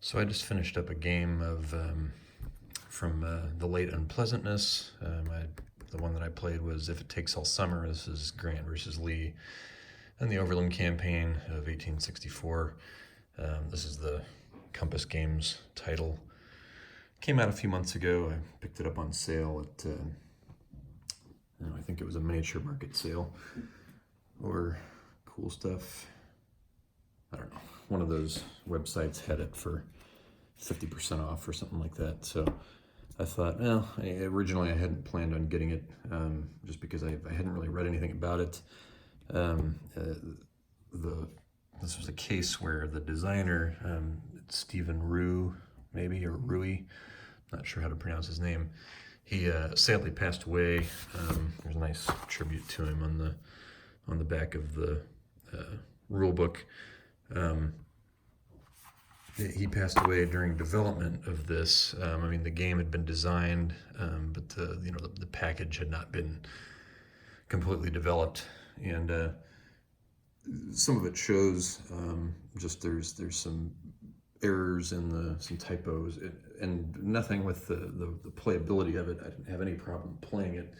So I just finished up a game of from the Late Unpleasantness. The one that I played was If It Takes All Summer. This is Grant versus Lee and the Overland Campaign of 1864. This is the Compass Games title. Came out a few months ago. I picked it up on sale at, I think it was a miniature market sale or Cool Stuff. I don't know. One of those websites had it for 50% off or something like that. So I thought, well, originally I hadn't planned on getting it just because I hadn't really read anything about it. This was a case where the designer, Stephen Rue, maybe, or Rui, not sure how to pronounce his name. He sadly passed away. There's a nice tribute to him on the back of the rule book. He passed away during development of this. The game had been designed, but the package had not been completely developed, and some of it shows just there's some errors in some typos, and nothing with the playability of it. I didn't have any problem playing it,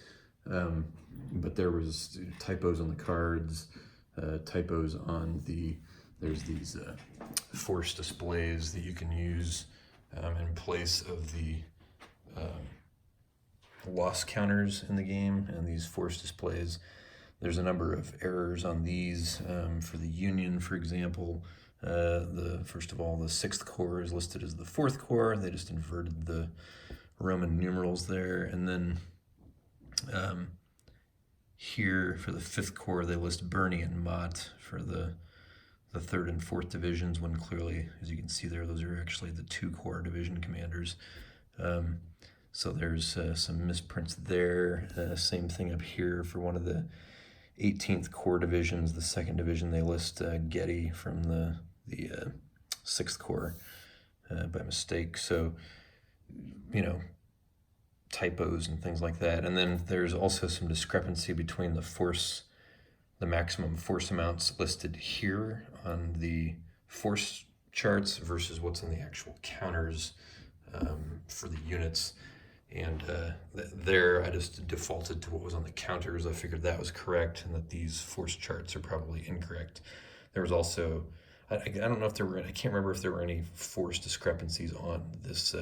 but there was typos on the cards, typos on there's these force displays that you can use in place of the loss counters in the game, and these force displays. There's a number of errors on these. For the Union, for example, first of all, the 6th corps is listed as the 4th corps. They just inverted the Roman numerals there, and then here for the 5th corps they list Bernie and Mott for the 3rd and 4th divisions, when clearly, as you can see there, those are actually the 2 corps division commanders. So there's some misprints there. Same thing up here for one of the 18th Corps divisions, the 2nd division. They list Getty from the 6th Corps by mistake. So, typos and things like that. And then there's also some discrepancy between the maximum force amounts listed here on the force charts versus what's in the actual counters for the units. And there I just defaulted to what was on the counters. I figured that was correct, and that these force charts are probably incorrect. There was also, I don't know if there were, I can't remember if there were any force discrepancies on this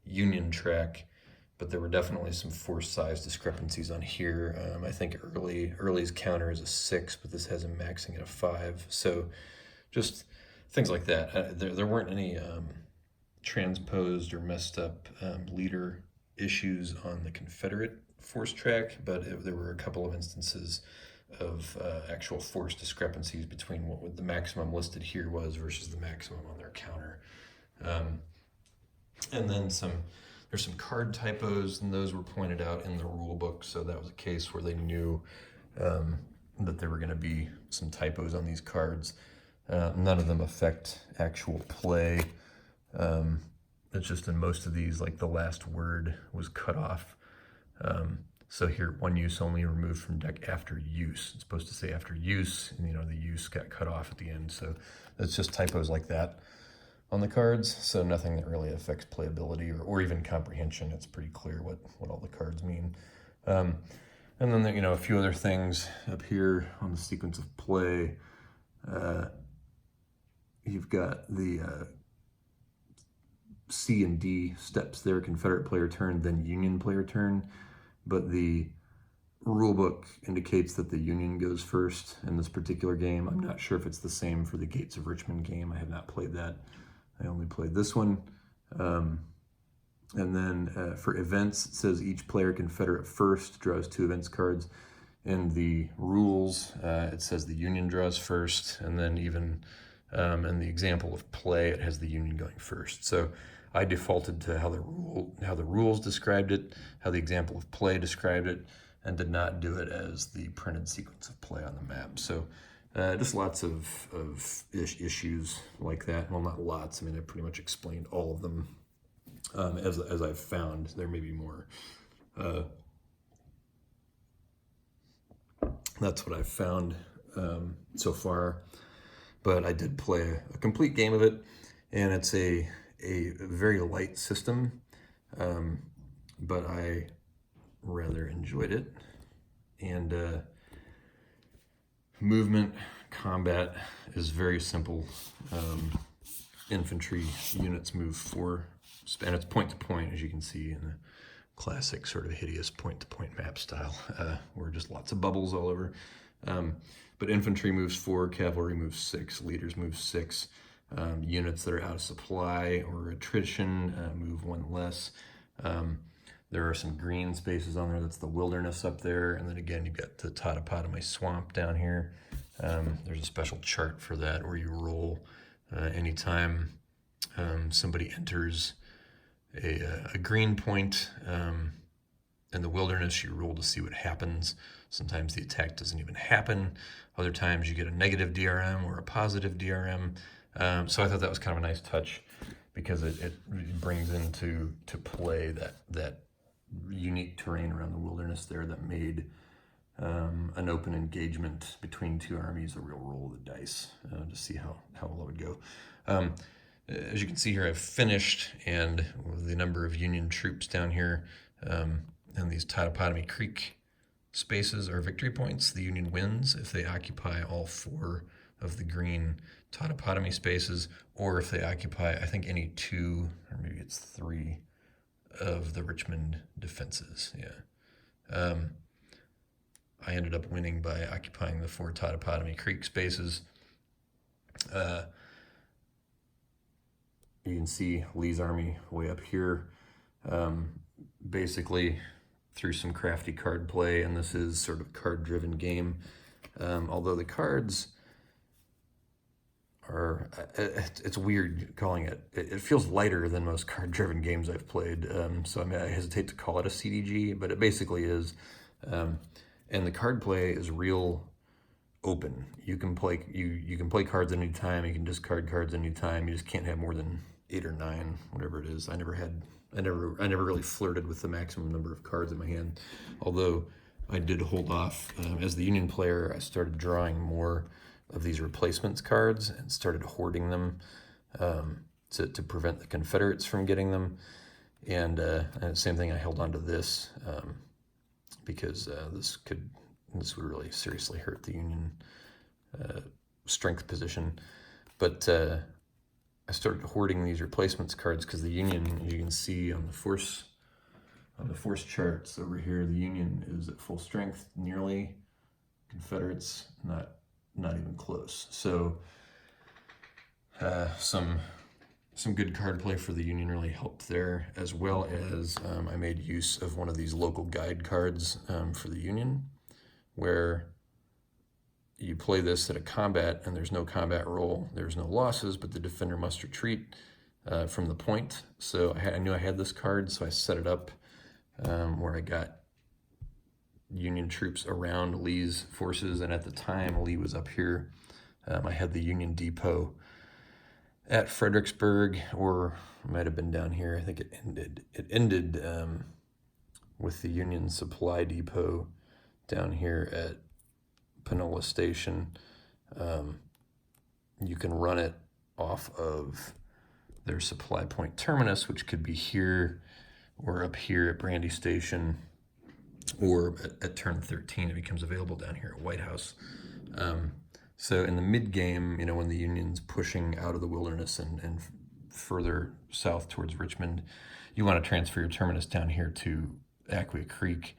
Union track, but there were definitely some force size discrepancies on here. I think Early's counter is a 6, but this has him maxing at a 5. So just things like that. There weren't any transposed or messed up leader issues on the Confederate force track, but there were a couple of instances of actual force discrepancies between what the maximum listed here was versus the maximum on their counter. And then there's some card typos, and those were pointed out in the rule book. So that was a case where they knew that there were going to be some typos on these cards. None of them affect actual play. It's just in most of these, like the last word was cut off. So here, one use only removed from deck after use. It's supposed to say after use, and the use got cut off at the end. So it's just typos like that on the cards. So nothing that really affects playability or even comprehension. It's pretty clear what all the cards mean. And then a few other things up here on the sequence of play. You've got the C and D steps there, Confederate player turn, then Union player turn, but the rule book indicates that the Union goes first in this particular game. I'm not sure if it's the same for the Gates of Richmond game. I have not played that. I only played this one. And then for events, it says each player Confederate first draws 2 events cards. In the rules, it says the Union draws first, and then even in the example of play, it has the Union going first. So I defaulted to how the rules described it, how the example of play described it, and did not do it as the printed sequence of play on the map. So just lots of issues like that. Well, not lots. I pretty much explained all of them as I've found. There may be more. That's what I've found so far. But I did play a complete game of it, and it's a very light system, but I rather enjoyed it. And movement combat is very simple. Infantry units move 4, and it's point to point, as you can see in the classic sort of hideous point to point map style, where just lots of bubbles all over. But infantry moves 4, cavalry moves 6, leaders move 6. Units that are out of supply or attrition move 1 less. There are some green spaces on there. That's the wilderness up there. And then again, you've got the Totopotomy swamp down here. There's a special chart for that where you roll anytime somebody enters a green point in the wilderness. You roll to see what happens. Sometimes the attack doesn't even happen. Other times you get a negative DRM or a positive DRM. So I thought that was kind of a nice touch, because it brings into play that unique terrain around the wilderness there that made an open engagement between 2 armies a real roll of the dice to see how well it would go. As you can see here, I've finished, and the number of Union troops down here in these Totopotomy Creek spaces are victory points. The Union wins if they occupy all 4 of the green Totopotomy spaces, or if they occupy, I think, any 2, or maybe it's 3 of the Richmond defenses. Yeah. I ended up winning by occupying the 4 Totopotomy Creek spaces. You can see Lee's army way up here. Basically, through some crafty card play, and this is sort of card-driven game. Although the cards are, it's weird calling it. It feels lighter than most card-driven games I've played. So I mean, I hesitate to call it a CDG, but it basically is. And the card play is real open. You can play you can play cards any time. You can discard cards any time. You just can't have more than 8 or 9, whatever it is. I never really flirted with the maximum number of cards in my hand. Although I did hold off. As the Union player, I started drawing more of these replacements cards and started hoarding them to prevent the Confederates from getting them. And same thing, I held on to this because this would really seriously hurt the Union strength position. But I started hoarding these replacements cards because the Union, you can see on the force charts over here, the Union is at full strength nearly. Confederates not even close. So some good card play for the Union really helped there, as well as I made use of one of these local guide cards for the Union, where you play this at a combat and there's no combat roll, there's no losses, but the defender must retreat from the point. So I knew I had this card, so I set it up where I got Union troops around Lee's forces, and at the time Lee was up here. I had the Union depot at Fredericksburg, or it might have been down here. I think it ended with the Union supply depot down here at Panola Station. You can run it off of their supply point terminus, which could be here or up here at Brandy Station, or at turn 13 it becomes available down here at White House. So in the mid-game, when the Union's pushing out of the wilderness and further south towards Richmond, you want to transfer your terminus down here to Aquia Creek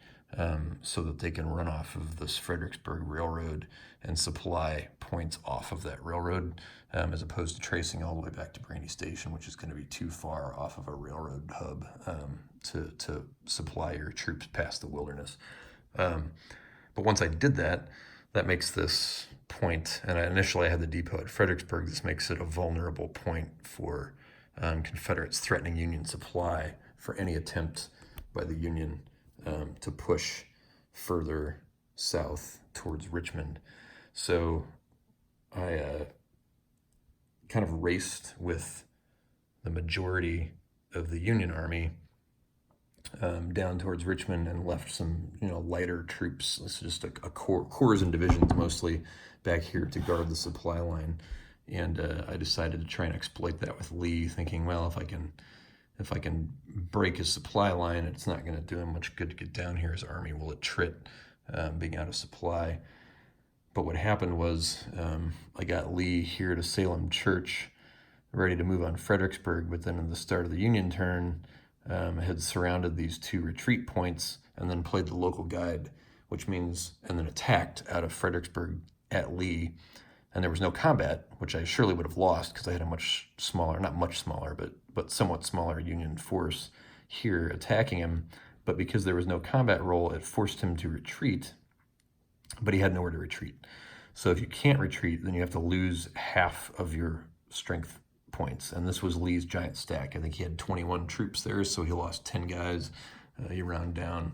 so that they can run off of this Fredericksburg Railroad and supply points off of that railroad, as opposed to tracing all the way back to Brandy Station, which is going to be too far off of a railroad hub to supply your troops past the wilderness. But once I did that, that makes this point, and initially I had the depot at Fredericksburg, this makes it a vulnerable point for Confederates threatening Union supply for any attempt by the Union to push further south towards Richmond. So I kind of raced with the majority of the Union army down towards Richmond and left some lighter troops. It's just a corps and divisions mostly back here to guard the supply line. And I decided to try and exploit that with Lee, thinking, well, if I can break his supply line, it's not going to do him much good to get down here. His army will attrit, being out of supply. But what happened was I got Lee here to Salem Church, ready to move on Fredericksburg, but then in the start of the Union turn, had surrounded these 2 retreat points and then played the local guide, which means, and then attacked out of Fredericksburg at Lee. And there was no combat, which I surely would have lost because I had a much smaller, not much smaller, but somewhat smaller Union force here attacking him. But because there was no combat roll, it forced him to retreat, but he had nowhere to retreat. So if you can't retreat, then you have to lose half of your strength points. And this was Lee's giant stack. I think he had 21 troops there, so he lost 10 guys. You round down,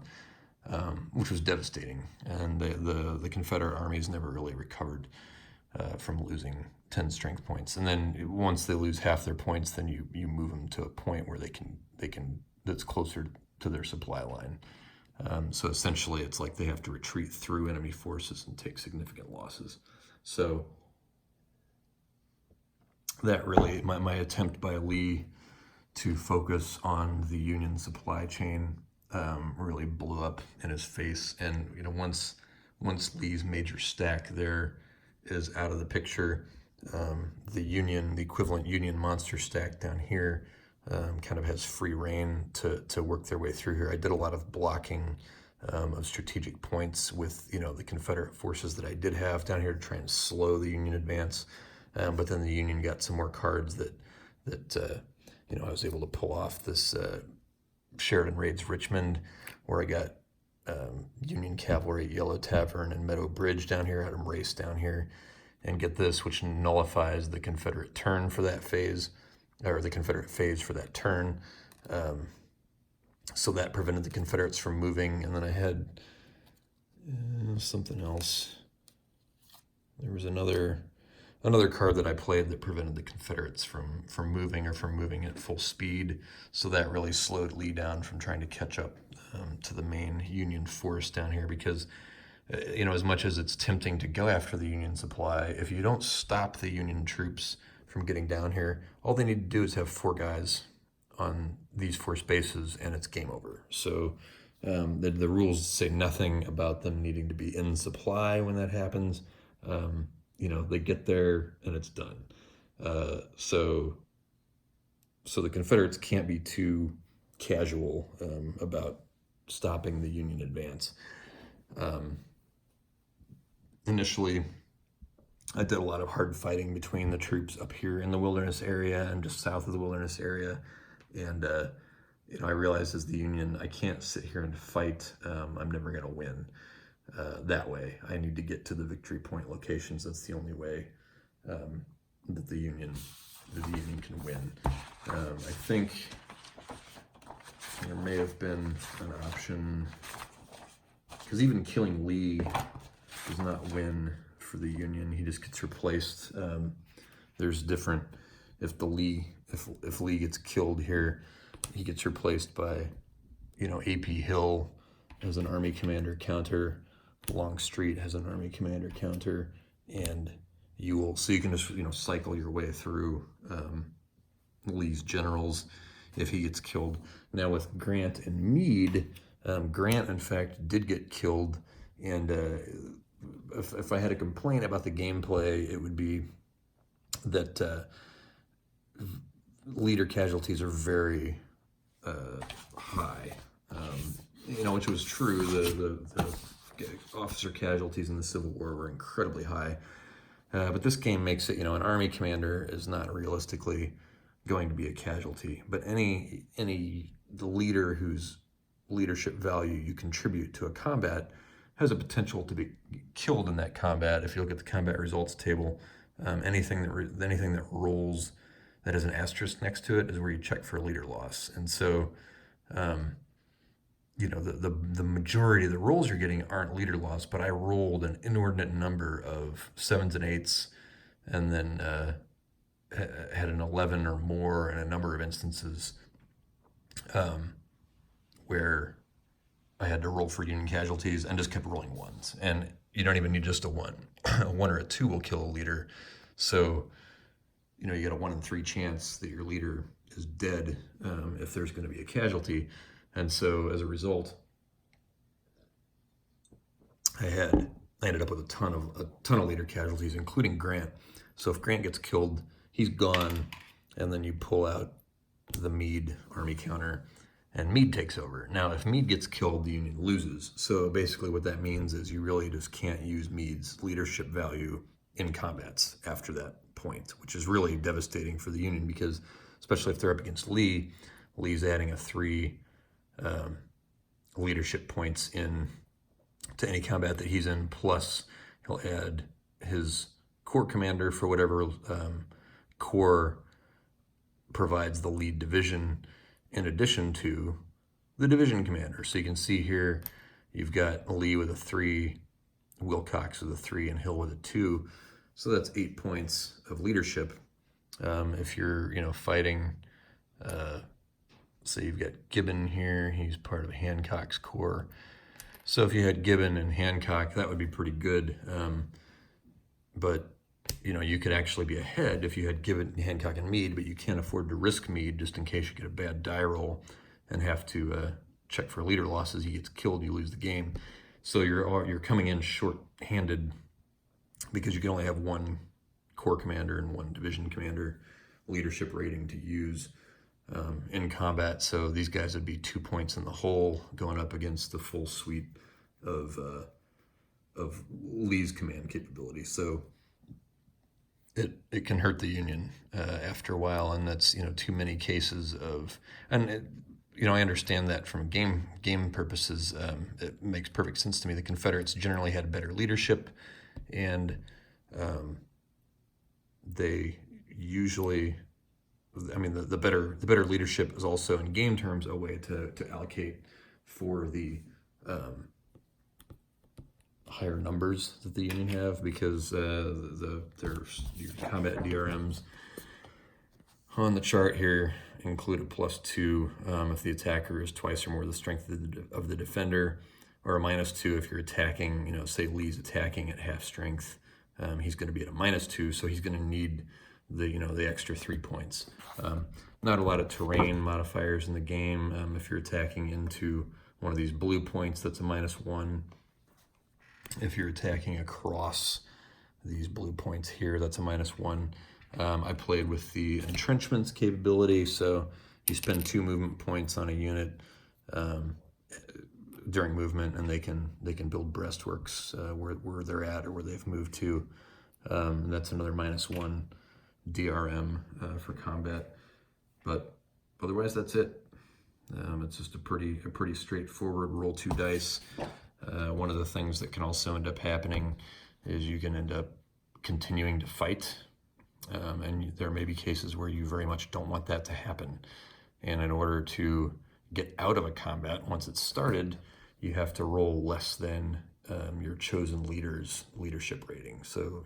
which was devastating. And the Confederate armies never really recovered from losing 10 strength points. And then once they lose half their points, then you move them to a point where they can that's closer to their supply line. So essentially it's like they have to retreat through enemy forces and take significant losses. So that really, my attempt by Lee to focus on the Union supply chain really blew up in his face. And once Lee's major stack there is out of the picture, the equivalent Union monster stack down here kind of has free reign to work their way through here. I did a lot of blocking of strategic points with the Confederate forces that I did have down here to try and slow the Union advance. But then the Union got some more cards that I was able to pull off this Sheridan raids Richmond, where I got Union cavalry at Yellow Tavern and Meadow Bridge down here, had them race down here, and get this, which nullifies the Confederate turn for that phase, or the Confederate phase for that turn. So that prevented the Confederates from moving. And then I had something else. There was another card that I played that prevented the Confederates from moving, or from moving at full speed. So that really slowed Lee down from trying to catch up to the main Union force down here, because as much as it's tempting to go after the Union supply, if you don't stop the Union troops from getting down here, all they need to do is have 4 guys on these force bases and it's game over. So the rules say nothing about them needing to be in supply when that happens. They get there and it's done. So the Confederates can't be too casual about stopping the Union advance. Initially, I did a lot of hard fighting between the troops up here in the wilderness area and just south of the wilderness area. And, I realized as the Union, I can't sit here and fight. I'm never going to win that way. I need to get to the victory point locations. That's the only way that the Union can win. I think there may have been an option, because even killing Lee does not win for the Union. He just gets replaced. There's different, if Lee gets killed here, he gets replaced by A.P. Hill as an army commander counter, Longstreet has an army commander counter, and you can just cycle your way through Lee's generals if he gets killed. Now with Grant and Meade, Grant in fact did get killed, and if I had a complaint about the gameplay, it would be that leader casualties are very high, which was true. The officer casualties in the Civil War were incredibly high, but this game makes it, an army commander is not realistically going to be a casualty, but the leader whose leadership value you contribute to a combat has a potential to be killed in that combat. If you look at the combat results table, anything that rolls that has an asterisk next to it is where you check for leader loss. And so, the majority of the rolls you're getting aren't leader loss, but I rolled an inordinate number of 7s and 8s, and then had an 11 or more in a number of instances where I had to roll for Union casualties and just kept rolling 1s. And you don't even need just a 1. A 1 or a 2 will kill a leader. So you get a 1 in 3 chance that your leader is dead if there's going to be a casualty. And so as a result, I ended up with a ton of leader casualties, including Grant. So if Grant gets killed, he's gone, and then you pull out the Meade army counter, and Meade takes over. Now, if Meade gets killed, the Union loses. So basically what that means is you really just can't use Meade's leadership value in combats after that point, which is really devastating for the Union, because especially if they're up against Lee, Lee's adding a 3 leadership points in to any combat that he's in, plus he'll add his corps commander for whatever corps provides the lead division, in addition to the division commander. So you can see here, you've got Lee with a 3, Wilcox with a 3, and Hill with a 2. So that's 8 points of leadership. If you're, fighting, say you've got Gibbon here, he's part of Hancock's corps. So if you had Gibbon and Hancock, that would be pretty good. But you could actually be ahead if you had Gibbon, Hancock, and Meade, but you can't afford to risk Meade just in case you get a bad die roll and have to check for leader losses. He gets killed, you lose the game. So you're coming in short-handed because you can only have 1 corps commander and 1 division commander leadership rating to use in combat. So these guys would be 2 points in the hole going up against the full suite of Lee's command capability. So it can hurt the Union after a while, and that's too many cases of, and I understand that from game purposes. It makes perfect sense to me. The Confederates generally had better leadership, and they usually, the better leadership is also, in game terms, a way to allocate for the higher numbers that the Union have, because there's your combat VRMs on the chart here include a +2 if the attacker is twice or more the strength of the defender, or a -2 if you're attacking, say Lee's attacking at half strength. He's going to be at a -2, so he's going to need the extra 3 points. Not a lot of terrain modifiers in the game. If you're attacking into one of these blue points, that's a -1. If you're attacking across these blue points here, that's a -1. I played with the entrenchments capability, so you spend 2 movement points on a unit during movement, and they can build breastworks where they're at or where they've moved to. That's another -1 DRM for combat, but otherwise that's it. It's just a pretty straightforward roll 2 dice. One of the things that can also end up happening is you can end up continuing to fight, and there may be cases where you very much don't want that to happen. And in order to get out of a combat, once it's started, you have to roll less than your chosen leader's leadership rating. So,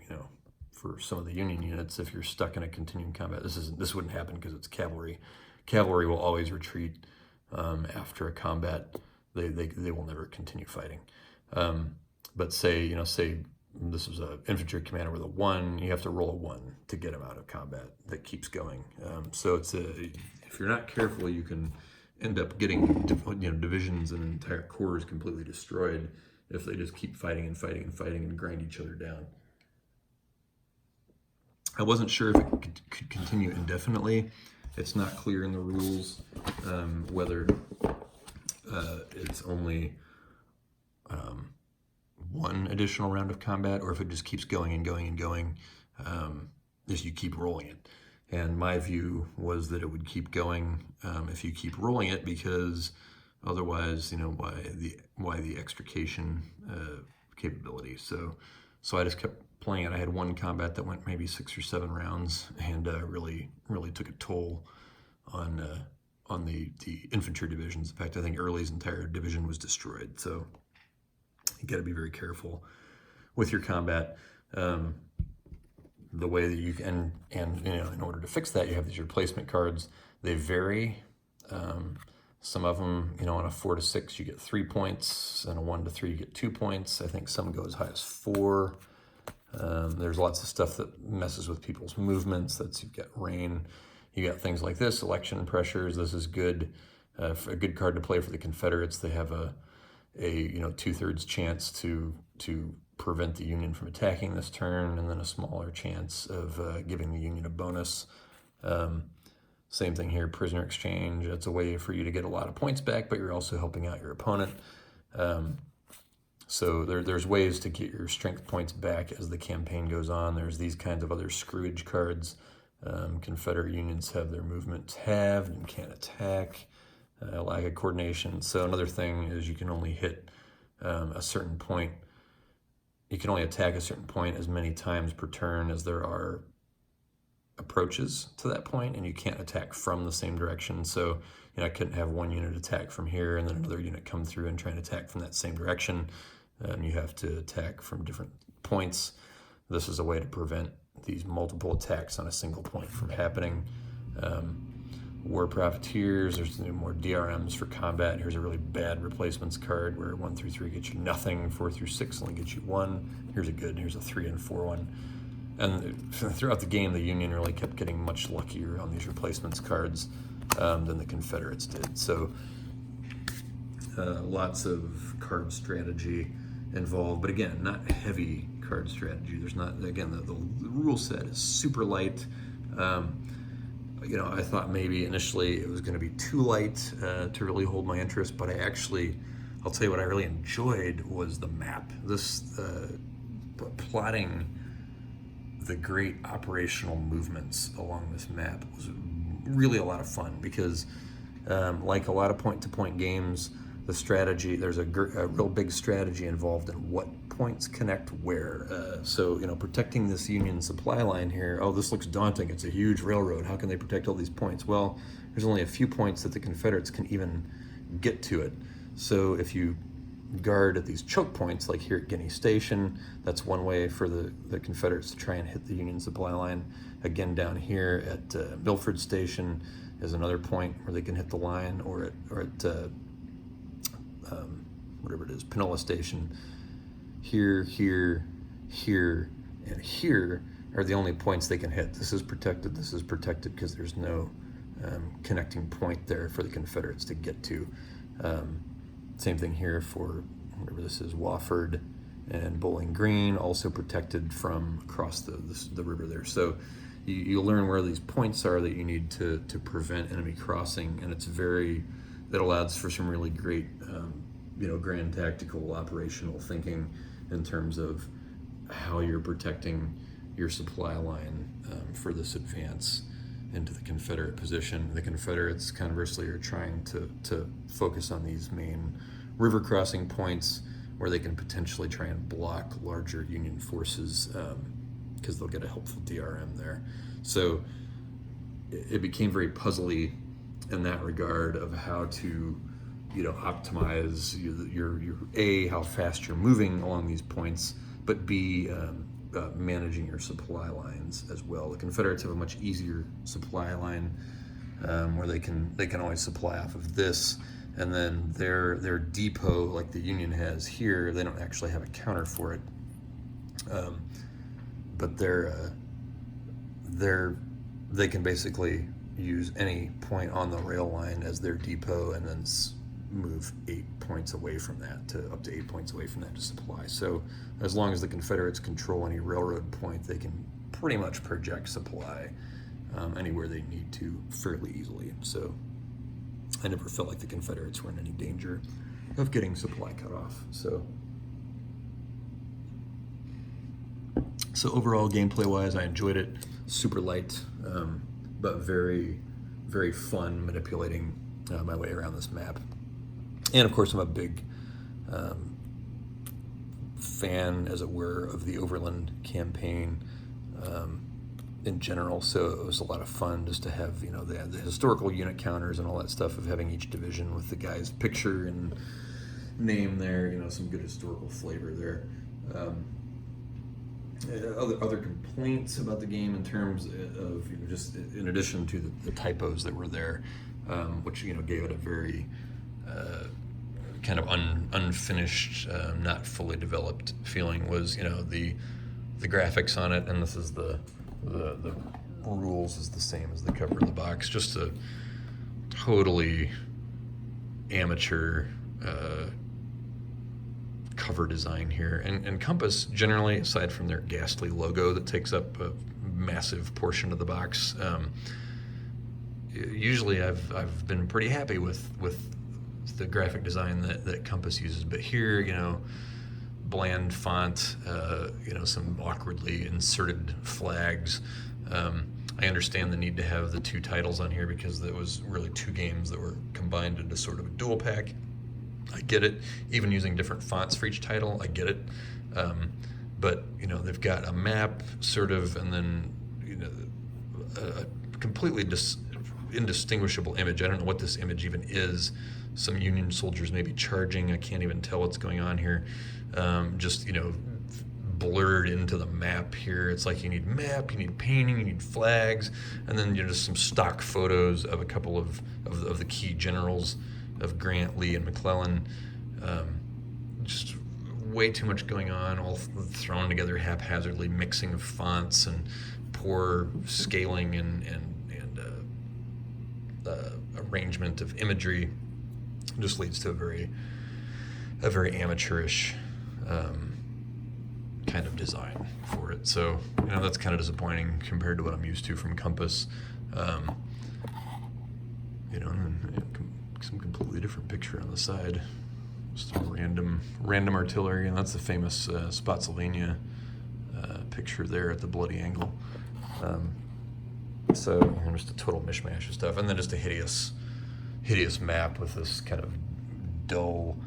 for some of the Union units, if you're stuck in a continuing combat, this wouldn't happen because it's cavalry. Cavalry will always retreat after a combat. They will never continue fighting. But say this is an infantry commander with a 1, you have to roll a 1 to get him out of combat. That keeps going. So if you're not careful, you can end up getting divisions and entire corps completely destroyed if they just keep fighting and fighting and fighting and grind each other down. I wasn't sure if it could continue indefinitely. It's not clear in the rules whether it's only 1 additional round of combat, or if it just keeps going and going and going as you keep rolling it. And my view was that it would keep going if you keep rolling it, because otherwise, why the extrication capability? So I just kept playing it. I had 1 combat that went maybe 6 or 7 rounds, and really took a toll on the infantry divisions. In fact, I think Early's entire division was destroyed. So you got to be very careful with your combat. The way that you can, and in order to fix that, you have these replacement cards. They vary. Some of them, on a 4 to 6, you get 3 points, and a 1 to 3, you get 2 points. I think some go as high as 4. There's lots of stuff that messes with people's movements. You've got rain, you got things like this, election pressures. This is good, a good card to play for the Confederates. They have a 2/3 chance to prevent the Union from attacking this turn, and then a smaller chance of giving the Union a bonus. Same thing here, prisoner exchange. It's a way for you to get a lot of points back, but you're also helping out your opponent. So there's ways to get your strength points back as the campaign goes on. There's these kinds of other screwage cards. Confederate Unions have their movement halved and can't attack. Lack of coordination. So another thing is you can only hit a certain point. You can only attack a certain point as many times per turn as there are approaches to that point, and you can't attack from the same direction. So I couldn't have one unit attack from here and then another unit come through and try and attack from that same direction. You have to attack from different points. This is a way to prevent these multiple attacks on a single point from happening. War Profiteers, there's more DRMs for combat. Here's a really bad replacements card where 1 through 3 gets you nothing, 4 through 6 only gets you 1. Here's a 3 and 4 one. And throughout the game, the Union really kept getting much luckier on these replacements cards than the Confederates did. So lots of card strategy involved, but again, not heavy card strategy. There's not, again, the rule set is super light. I thought maybe initially it was going to be too light to really hold my interest, but I'll tell you what I really enjoyed was the map. This plotting the great operational movements along this map was really a lot of fun because like a lot of point-to-point games, the strategy, there's a real big strategy involved in what points connect where. So protecting this Union supply line here, oh, this looks daunting. It's a huge railroad. How can they protect all these points? Well, there's only a few points that the Confederates can even get to it. So if you guard at these choke points, like here at Guinea Station, that's one way for the Confederates to try and hit the Union supply line. Again, down here at Milford Station is another point where they can hit the line, or at whatever it is, Panola Station. Here, here, here, and here are the only points they can hit. This is protected because there's no connecting point there for the Confederates to get to. Same thing here for whatever this is, Wofford and Bowling Green, also protected from across the river there. So you learn where these points are that you need to prevent enemy crossing, and that allows for some really great grand tactical operational thinking in terms of how you're protecting your supply line for this advance into the Confederate position. The Confederates, conversely, are trying to focus on these main river crossing points where they can potentially try and block larger Union forces because they'll get a helpful DRM there. So it became very puzzly in that regard of how to optimize your how fast you're moving along these points, but B, managing your supply lines as well. The Confederates have a much easier supply line where they can always supply off of this, and then their depot, like the Union has here, they don't actually have a counter for it, but they can basically use any point on the rail line as their depot, and then move 8 points away from that to up to 8 points away from that to supply. So as long as the Confederates control any railroad point, they can pretty much project supply anywhere they need to fairly easily. So I never felt like the Confederates were in any danger of getting supply cut off. So overall, gameplay wise, I enjoyed it. Super light, but very, very fun manipulating my way around this map. And of course, I'm a big fan, as it were, of the Overland campaign in general. So it was a lot of fun just to have, the historical unit counters and all that stuff of having each division with the guy's picture and name there. Some good historical flavor there. Other complaints about the game in terms of just in addition to the typos that were there, which gave it a very kind of unfinished, not fully developed feeling, was the the graphics on it, and this is the rules is the same as the cover of the box. Just a totally amateur cover design here. And Compass, generally, aside from their ghastly logo that takes up a massive portion of the box, usually I've been pretty happy with the graphic design that Compass uses. But here, bland font, some awkwardly inserted flags. I understand the need to have the 2 titles on here because there was really 2 games that were combined into sort of a dual pack. I get it. Even using different fonts for each title, I get it. But they've got a map sort of, and then a completely indistinguishable image. I don't know what this image even is. Some Union soldiers maybe charging. I can't even tell what's going on here. Just blurred into the map here. It's like you need map, you need painting, you need flags, and then just some stock photos of a couple of the key generals of Grant, Lee, and McClellan. Just way too much going on, all thrown together haphazardly, mixing of fonts and poor scaling and arrangement of imagery. Just leads to a very amateurish kind of design for it. So that's kind of disappointing compared to what I'm used to from Compass. And then some completely different picture on the side. Just a random artillery, and that's the famous Spotsylvania picture there at the bloody angle. So just a total mishmash of stuff, and then just a hideous map with this kind of dull,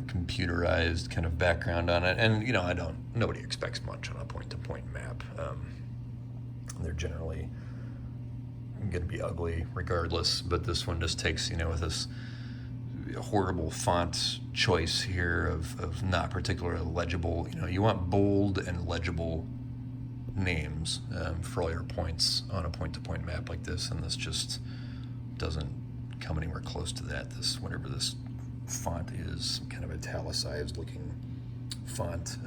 computerized kind of background on it. And nobody expects much on a point-to-point map. They're generally going to be ugly regardless, but this one just takes, with this horrible font choice here of not particularly legible. You want bold and legible names for all your points on a point-to-point map like this, and this just doesn't come anywhere close to that. Whatever this font is, kind of italicized looking font,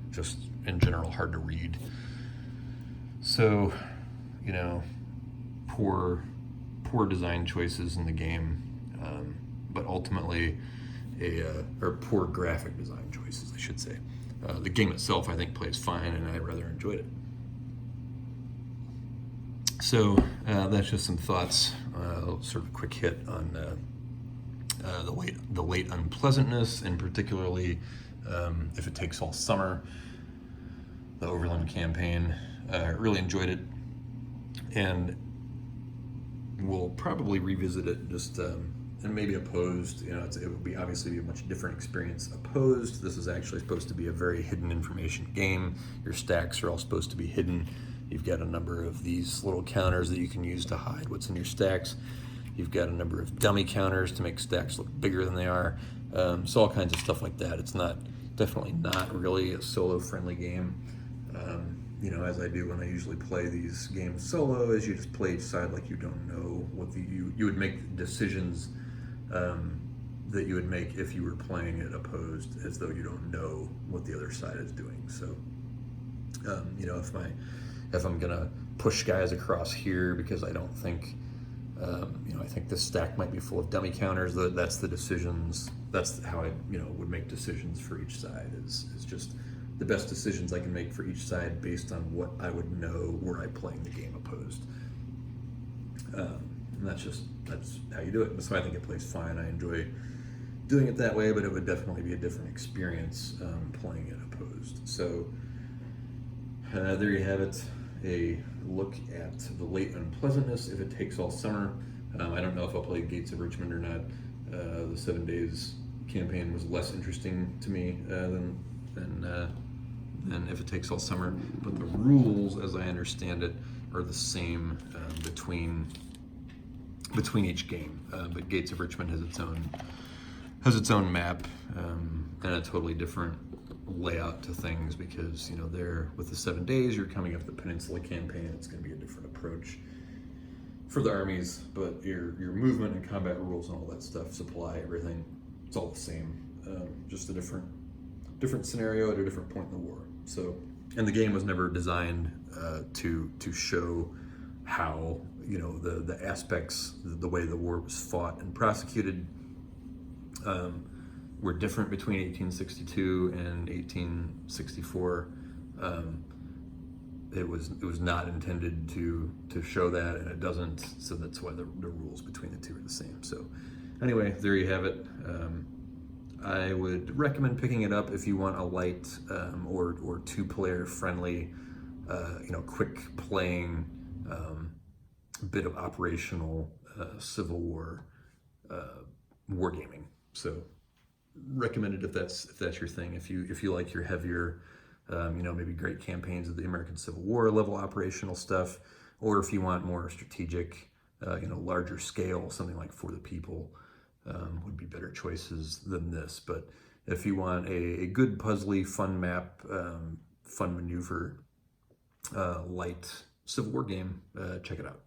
just in general hard to read. So, poor design choices in the game, but ultimately or poor graphic design choices, I should say. The game itself, I think, plays fine, and I rather enjoyed it. So that's just some thoughts, sort of quick hit on the late unpleasantness, and particularly if it takes all summer, the Overland campaign. Really enjoyed it, and we'll probably revisit it just and maybe opposed. It would be obviously be a much different experience opposed. This is actually supposed to be a very hidden information game. Your stacks are all supposed to be hidden. You've got a number of these little counters that you can use to hide what's in your stacks. You've got a number of dummy counters to make stacks look bigger than they are. So all kinds of stuff like that. It's definitely not really a solo-friendly game. As I do when I usually play these games solo, is you just play each side like you don't know what you would make decisions that you would make if you were playing it opposed, as though you don't know what the other side is doing. So, if I'm gonna push guys across here because I don't think, I think this stack might be full of dummy counters. That's the decisions. That's how I, would make decisions for each side. Is just the best decisions I can make for each side based on what I would know were I playing the game opposed. And that's how you do it. So I think it plays fine. I enjoy doing it that way, but it would definitely be a different experience playing it opposed. So there you have it. A look at the Late Unpleasantness if it takes all summer. I don't know if I'll play Gates of Richmond or not. The 7 Days campaign was less interesting to me than if it takes all summer. But the rules, as I understand it, are the same between each game. But Gates of Richmond has its own map and a totally different layout to things, because there with the 7 days you're coming up the Peninsula campaign. It's going to be a different approach for the armies, but your movement and combat rules and all that stuff, supply, everything, it's all the same. Just a different scenario at a different point in the war. So, and the game was never designed to show how, you know, the aspects, the way the war was fought and prosecuted, were different between 1862 and 1864. It was not intended to show that, and it doesn't. So that's why the rules between the two are the same. So anyway, there you have it. I would recommend picking it up if you want a light or two-player friendly, you know, quick playing bit of operational Civil War wargaming. So recommended if that's your thing. If you like your heavier, you know, maybe great campaigns of the American Civil War level operational stuff, or if you want more strategic, you know, larger scale, something like For the People. Would be better choices than this. But if you want a good puzzly, fun map, fun maneuver, light Civil War game, check it out.